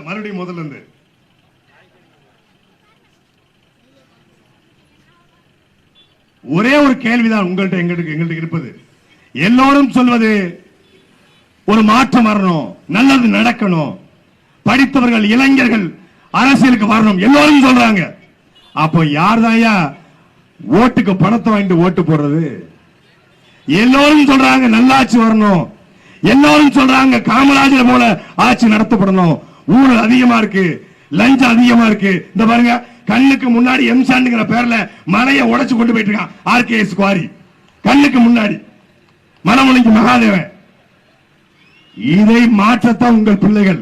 மறுபடியும் முதல்ல இருந்து ஒரே ஒரு கேள்விதான் உங்கள்கிட்ட எங்களுக்கு இருப்பது. எல்லோரும் சொல்வது ஒரு மாற்றம் வரணும், நல்லது நடக்கணும், படித்தவர்கள் இளைஞர்கள் அரசியலுக்கு வரணும் எல்லோரும் சொல்றாங்க. அப்போ யார் தாயா ஓட்டுக்கு பணத்தை வாங்கிட்டு ஓட்டு போடுறது? எல்லோரும் சொல்றாங்க நல்லாட்சி வரணும், எல்லோரும் சொல்றாங்க காமராஜர் போல ஆட்சி நடத்தப்படணும், ஊழல் அதிகமா இருக்கு, லஞ்சம் அதிகமா இருக்கு. இந்த பாருங்க, கண்ணுக்கு முன்னாடி எம்சாண்டுங்கிற பேர்ல மலையை உடைச்சு கொண்டு போயிட்டு இருக்கான் ஆர்கேஎஸ் குவாரி. கண்ணுக்கு முன்னாடி மனமுனைக்கு மகாதேவன். இதை மாற்றத்தான் உங்கள் பிள்ளைகள்.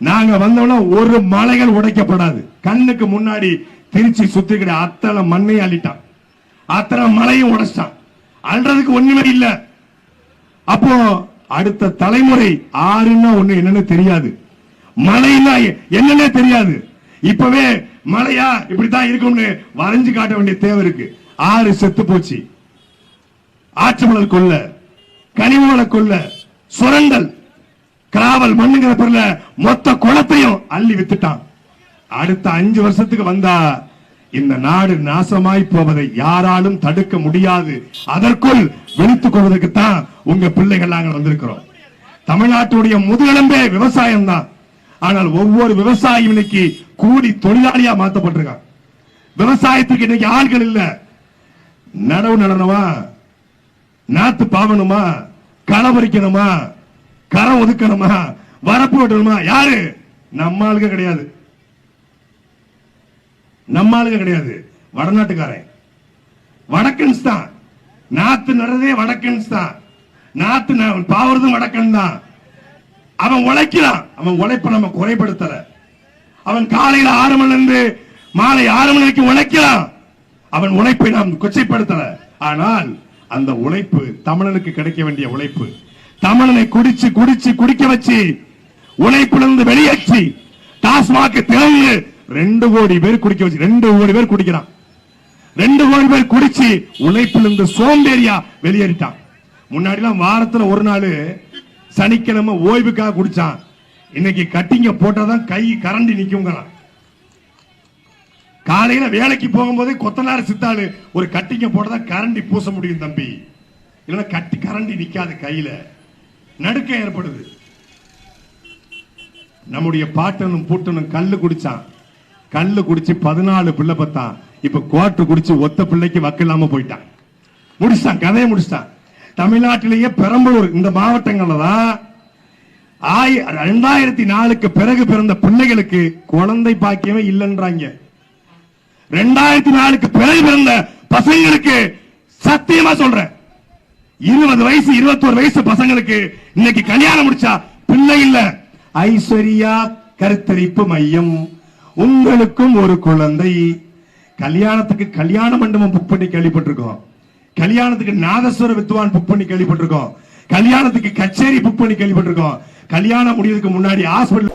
நாங்க வந்தோம்னா ஒரு மலைகள் உடைக்கப்படாது. கண்ணுக்கு முன்னாடி திருச்சி சுத்திக்கிற அத்தனை மண்ணையும் அள்ளிட்டான், அத்தனை மலையும் உடைச்சிட்டான். அல்றதுக்கு ஒண்ணுமே இல்ல. அப்போ அடுத்த தலைமுறை ஆறுன்னா ஒண்ணு என்னன்னு தெரியாது, மழைன்னா என்னன்னே தெரியாது. இப்பவே மழையா இப்படித்தான் இருக்கும்னு வரைஞ்சு காட்ட வேண்டிய தேவை இருக்கு. ஆறு செத்து போச்சு, ஆற்று மணல் கொள்ள, கனிமவள கொள்ள, சுரண்டல், கிராவல் மண்ணுங்கிற பேர்ல மொத்த குளத்தையும் அள்ளி வித்துட்டான். அடுத்த 5 வருஷத்துக்கு வந்தா இந்த நாடு நாசமாய் போவதை யாராலும் தடுக்க முடியாது. அதற்குள் விழித்துக் கொள்வதற்கு தான் உங்க பிள்ளைகள் நாங்கள் வந்திருக்கிறோம். தமிழ்நாட்டுடைய முதுகெலும்பே விவசாயம் தான். ஆனால் ஒவ்வொரு விவசாயியும் இன்னைக்கு கூலி தொழிலாளியா மாற்றப்பட்டிருக்கான். விவசாயத்துக்கு இன்னைக்கு ஆள்கள் இல்ல. நடவு நடணுமா, நாத்து பாவணுமா, களை பறிக்கணுமா, கரை ஒதுக்கணுமா, வரப்பு வெட்டணுமா, யாரு? நம்ம ஆளுங்க கிடையாது, நம்ம ஆளுங்க கிடையாது, வடநாட்டுக்காரன் வடக்கன்ஸ் தான். நாத்து நடுறதே வடக்கன்ஸ் தான், நாத்து பாவறதும் வடக்கன் தான். அவன் உழைக்கிறான், அவன் உழைப்ப நம்ம குறைபடுத்தல. அவன் காலையில 6 மணில இருந்து மாலை 6 மணி வரைக்கும் உழைக்கிறான். அவன் உழைப்பை நாம் கொச்சைப்படுத்தல. ஆனால் அந்த உழைப்பு தமிழனுக்கு கிடைக்க வேண்டிய உழைப்பு. தமிழனை குடிச்சு குடிச்சு குடிக்க வச்சு உழைப்பிலிருந்து வெளியேற்றி டாஸ்மாக் திறந்து 2 கோடி பேர் குடிக்க வச்சு 2 கோடி பேர் குடிக்கிறான். 2 கோடி பேர் குடிச்சு உழைப்பிலிருந்து சோம்பேறியா வெளியேறிட்டான். முன்னாடிலாம் வாரத்துல ஒரு நாள் சனிக்கிழமை ஓய்வுக்காக குடிச்சான். இன்னைக்கு கட்டிங்க போட்டாதான் கை கரண்டி நிக்குங்க. காலையில வேலைக்கு போகும்போதே கொத்தனார் சித்தாளு ஒரு கட்டிங்க போட்டதான் கரண்டி பூச முடியும் தம்பி, இல்லைன்னா கட்டி கரண்டி நிக்காது, கையில நடுக்கம் ஏற்படுது. நம்முடைய பாட்டனும் பூட்டனும் கல்லு குடிச்சான். கல்லு குடிச்சு 14 பிள்ளை பத்தான். இப்ப கோட்டு குடிச்சு ஒத்த பிள்ளைக்கு வக்கு இல்லாம போயிட்டான். முடிச்சிட்டான், கதையை முடிச்சிட்டான். தமிழ்நாட்டிலேயே பெரம்பலூர் இந்த மாவட்டங்கள்ல தான் 2004க்கு பிறகு பிறந்த பிள்ளைகளுக்கு குழந்தை பாக்கியமே இல்லைன்றாங்க. 2004க்கு பிறகு பிறந்த பசங்களுக்கு சத்தியமா சொல்றேன், 20 வயசு 21 வயசு பசங்களுக்கு இன்னைக்கு கல்யாணம் முடிச்சா பிள்ளை இல்ல. ஐஸ்வர்யா கருத்தரிப்பு மையம், உங்களுக்கும் ஒரு குழந்தை. கல்யாணத்துக்கு கல்யாண மண்டபம் புக் பண்ணி கேள்விப்பட்டிருக்கோம். கல்யாணத்துக்கு நாதஸ்வர வித்வான் புக் பண்ணி கேள்விப்பட்டிருக்கோம். கல்யாணத்துக்கு கச்சேரி புக் பண்ணி கேள்விப்பட்டிருக்கோம். கல்யாணம் முடியறதுக்கு முன்னாடி ஹாஸ்பிடல்